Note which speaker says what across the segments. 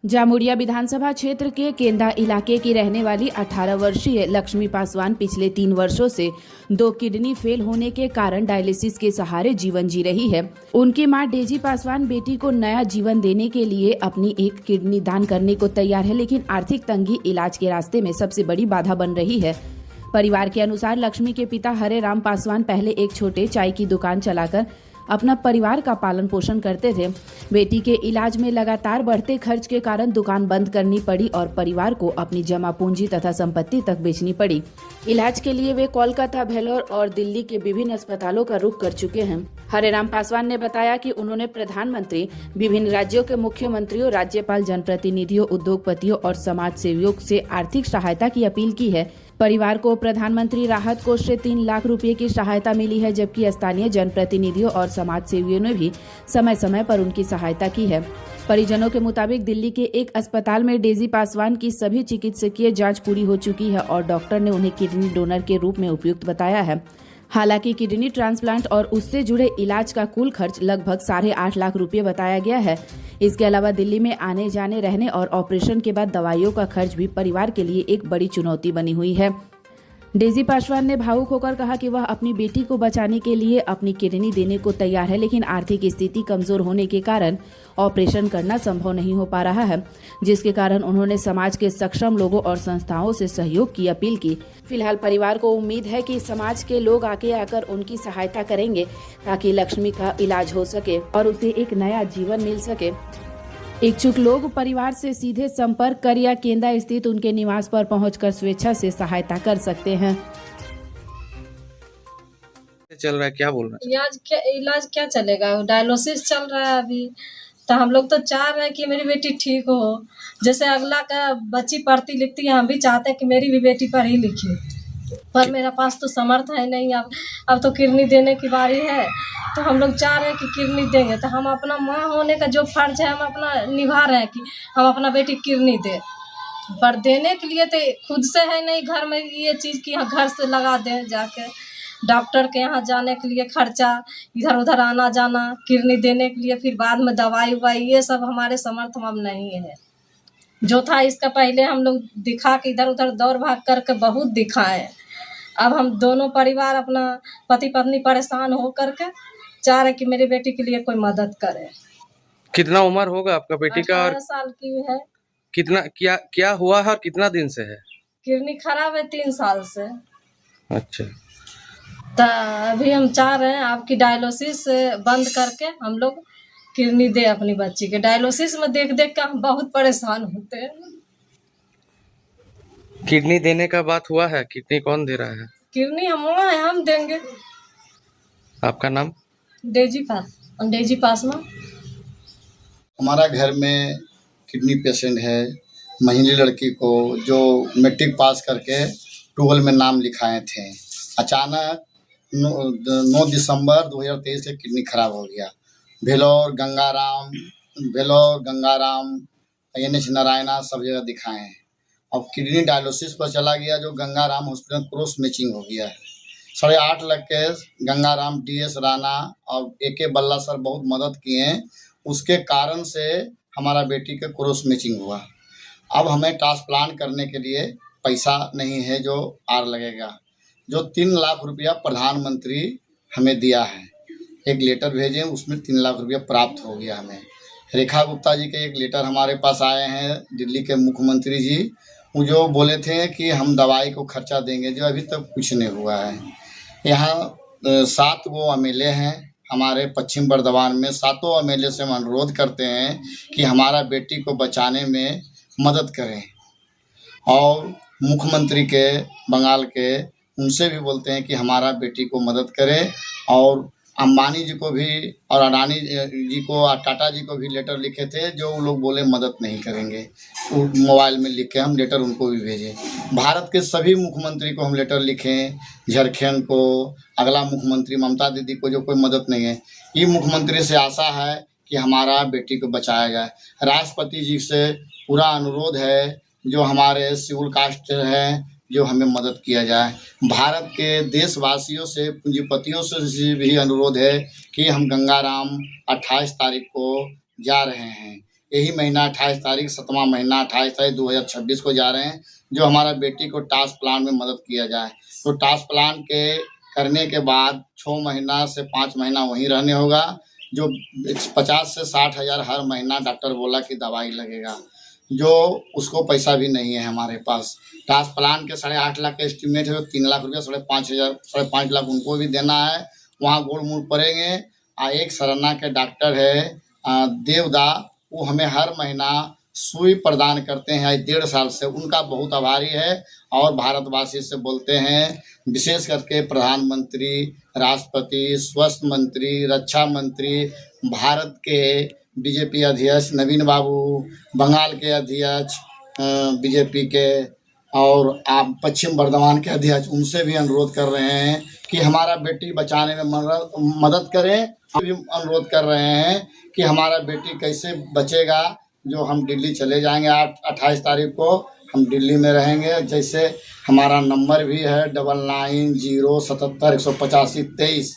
Speaker 1: जामुड़िया विधानसभा क्षेत्र के केंदा इलाके की रहने वाली 18 वर्षीय लक्ष्मी पासवान पिछले 3 वर्षों से 2 किडनी फेल होने के कारण डायलिसिस के सहारे जीवन जी रही है। उनकी मां डेजी पासवान बेटी को नया जीवन देने के लिए अपनी एक किडनी दान करने को तैयार है, लेकिन आर्थिक तंगी इलाज के रास्ते में सबसे बड़ी बाधा बन रही है। परिवार के अनुसार लक्ष्मी के पिता हरे राम पासवान पहले एक छोटे चाय की दुकान चलाकर अपना परिवार का पालन पोषण करते थे। बेटी के इलाज में लगातार बढ़ते खर्च के कारण दुकान बंद करनी पड़ी और परिवार को अपनी जमा पूंजी तथा संपत्ति तक बेचनी पड़ी। इलाज के लिए वे कोलकाता, भेलोर और दिल्ली के विभिन्न अस्पतालों का रुख कर चुके हैं। हरेराम पासवान ने बताया कि उन्होंने प्रधानमंत्री, विभिन्न राज्यों के मुख्यमंत्रियों, राज्यपाल, जनप्रतिनिधियों, उद्योगपतियों और समाज सेवियों से आर्थिक सहायता की अपील की है। परिवार को प्रधानमंत्री राहत कोष से 3 लाख रुपए की सहायता मिली है, जबकि स्थानीय जनप्रतिनिधियों और समाज सेवियों ने भी समय समय पर उनकी सहायता की है। परिजनों के मुताबिक दिल्ली के एक अस्पताल में डेजी पासवान की सभी चिकित्सकीय जांच पूरी हो चुकी है और डॉक्टर ने उन्हें किडनी डोनर के रूप में उपयुक्त बताया है। हालांकि किडनी ट्रांसप्लांट और उससे जुड़े इलाज का कुल खर्च लगभग 8.5 लाख रुपए बताया गया है। इसके अलावा दिल्ली में आने जाने, रहने और ऑपरेशन के बाद दवाइयों का खर्च भी परिवार के लिए एक बड़ी चुनौती बनी हुई है। डेजी पासवान ने भावुक होकर कहा कि वह अपनी बेटी को बचाने के लिए अपनी किडनी देने को तैयार है, लेकिन आर्थिक स्थिति कमजोर होने के कारण ऑपरेशन करना संभव नहीं हो पा रहा है, जिसके कारण उन्होंने समाज के सक्षम लोगों और संस्थाओं से सहयोग की अपील की। फिलहाल परिवार को उम्मीद है कि समाज के लोग आगे आकर उनकी सहायता करेंगे ताकि लक्ष्मी का इलाज हो सके और उसे एक नया जीवन मिल सके। इच्छुक लोग परिवार से सीधे संपर्क कर या केंदा स्थित उनके निवास पर पहुंचकर स्वेच्छा से सहायता कर सकते हैं।
Speaker 2: चल रहा है, क्या बोलना
Speaker 3: इलाज क्या चलेगा, डायलिसिस चल रहा है अभी। तो हम लोग तो चाह रहे हैं कि मेरी बेटी ठीक हो। जैसे अगला का बच्ची पढ़ती लिखती है, हम भी चाहते हैं कि मेरी भी बेटी पढ़ी लिखी, पर मेरा पास तो समर्थ है नहीं। अब तो किडनी देने की बारी है, तो हम लोग चाह रहे हैं कि किडनी देंगे। तो हम अपना माँ होने का जो फर्ज है हम अपना निभा रहे हैं कि हम अपना बेटी किडनी दे, पर देने के लिए तो खुद से है नहीं घर में ये चीज़ कि घर से लगा दें, जाके डॉक्टर के यहाँ जाने के लिए खर्चा, इधर उधर आना जाना, किडनी देने के लिए फिर बाद में दवाई उवाई, ये सब हमारे समर्थ में नहीं है। जो था इसका पहले हम लोग दिखा के इधर उधर दौड़ भाग करके बहुत दिखाए। अब हम दोनों परिवार अपना पति पत्नी परेशान हो करके चाह रहे कि मेरी बेटी के लिए कोई मदद करे।
Speaker 2: कितना उम्र होगा आपका बेटी का?
Speaker 3: 18 साल की है।
Speaker 2: कितना क्या हुआ है और कितना दिन से है?
Speaker 3: किडनी खराब है 3 साल से।
Speaker 2: अच्छा,
Speaker 3: तो अभी हम चाह रहे हैं आपकी डायलिसिस बंद करके हम लोग किडनी दे अपनी बच्ची के। डायलिसिस में देख देख के हम बहुत परेशान होते हैं।
Speaker 2: किडनी देने का बात हुआ है? किडनी कौन दे रहा है?
Speaker 3: किडनी हम देंगे।
Speaker 2: आपका नाम?
Speaker 3: डेजी पासवान।
Speaker 4: हमारा घर में किडनी पेशेंट है, महिला लड़की को जो मैट्रिक पास करके 12 में नाम लिखाए थे। अचानक 9 दिसंबर 2023 से किडनी खराब हो गया। भेलोर, गंगाराम, NH नारायणा सब जगह दिखाए हैं। अब किडनी डायलिसिस पर चला गया, जो गंगाराम हॉस्पिटल क्रॉस मैचिंग हो गया है। 8.5 लाख के गंगाराम, DS राणा और AK बल्ला सर बहुत मदद किए हैं, उसके कारण से हमारा बेटी के क्रॉस मैचिंग हुआ। अब हमें ट्रांसप्लांट करने के लिए पैसा नहीं है, जो आर लगेगा। जो 3 लाख रुपया प्रधानमंत्री हमें दिया है, एक लेटर भेजे, उसमें 3 लाख रुपया प्राप्त हो गया हमें। रेखा गुप्ता जी के एक लेटर हमारे पास आए हैं, दिल्ली के मुख्यमंत्री जी, वो जो बोले थे कि हम दवाई को खर्चा देंगे, जो अभी तक कुछ नहीं हुआ है। यहाँ 7 गो MLA हैं हमारे पश्चिम बर्धमान में। 7 MLA से हम अनुरोध करते हैं कि हमारा बेटी को बचाने में मदद करें, और मुख्यमंत्री के बंगाल के उनसे भी बोलते हैं कि हमारा बेटी को मदद करें, और अंबानी जी को भी और अडानी जी को और टाटा जी को भी लेटर लिखे थे, जो वो लोग बोले मदद नहीं करेंगे। मोबाइल में लिख के हम लेटर उनको भी भेजे। भारत के सभी मुख्यमंत्री को हम लेटर लिखें, झारखंड को, अगला मुख्यमंत्री ममता दीदी को, जो कोई मदद नहीं है। ये मुख्यमंत्री से आशा है कि हमारा बेटी को बचाया जाए। राष्ट्रपति जी से पूरा अनुरोध है, जो हमारे शेड्यूल कास्ट हैं, जो हमें मदद किया जाए। भारत के देशवासियों से, पूंजीपतियों से भी अनुरोध है कि हम गंगाराम 28 तारीख को जा रहे हैं। यही महीना 28 तारीख 7वां महीना 28 तारीख 2026 को जा रहे हैं, जो हमारा बेटी को टास्क प्लान में मदद किया जाए। तो टास्क प्लान के करने के बाद 6 महीना से 5 महीना वहीं रहने होगा। जो 50 से 60 हज़ार हर महीना डॉक्टर बोला कि दवाई लगेगा, जो उसको पैसा भी नहीं है हमारे पास। टास्क प्लान के 8.5 लाख का एस्टिमेट है, 3 लाख रुपया 5.5 लाख उनको भी देना है। वहाँ गोड़ मुड़ पड़ेंगे। एक सरना के डॉक्टर है देवदा, वो हमें हर महीना सुई प्रदान करते हैं 1.5 साल से, उनका बहुत आभारी है। और भारतवासी से बोलते हैं, विशेष करके प्रधानमंत्री, राष्ट्रपति, स्वास्थ्य मंत्री, रक्षा मंत्री, भारत के बीजेपी अध्यक्ष नवीन बाबू, बंगाल के अध्यक्ष बीजेपी के, और आप पश्चिम बर्धमान के अध्यक्ष, उनसे भी अनुरोध कर रहे हैं कि हमारा बेटी बचाने में मदद करें। हम भी अनुरोध कर रहे हैं कि हमारा बेटी कैसे बचेगा। जो हम दिल्ली चले जाएंगे 28 तारीख को, हम दिल्ली में रहेंगे। जैसे हमारा नंबर भी है 9907718523,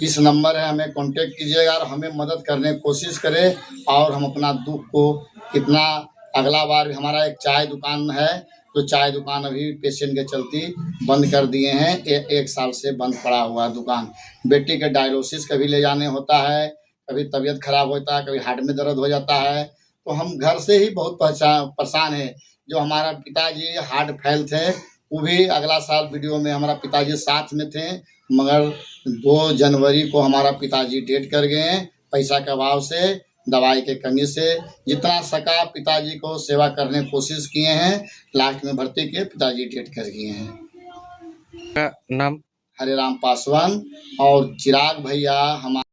Speaker 4: इस नंबर है, हमें कांटेक्ट कीजिएगा और हमें मदद करने की कोशिश करें। और हम अपना दुख को कितना, अगला बार हमारा एक चाय दुकान है, तो चाय दुकान अभी पेशेंट के चलती बंद कर दिए हैं। 1 साल से बंद पड़ा हुआ दुकान। बेटी के डायलिसिस कभी ले जाने होता है, कभी तबीयत खराब होता है, कभी हार्ट में दर्द हो जाता है, तो हम घर से ही बहुत परेशान है। जो हमारा पिताजी हार्ट फेल थे, वो भी अगला साल वीडियो में हमारा पिताजी साथ में थे, मगर 2 जनवरी को हमारा पिताजी डेथ कर गए हैं। पैसा के अभाव से, दवाई के कमी से, जितना सका पिताजी को सेवा करने की कोशिश किए हैं। लास्ट में भर्ती किए, पिताजी डेथ कर गए हैं।
Speaker 2: का नाम?
Speaker 4: हरे राम पासवान। और चिराग भैया हमारे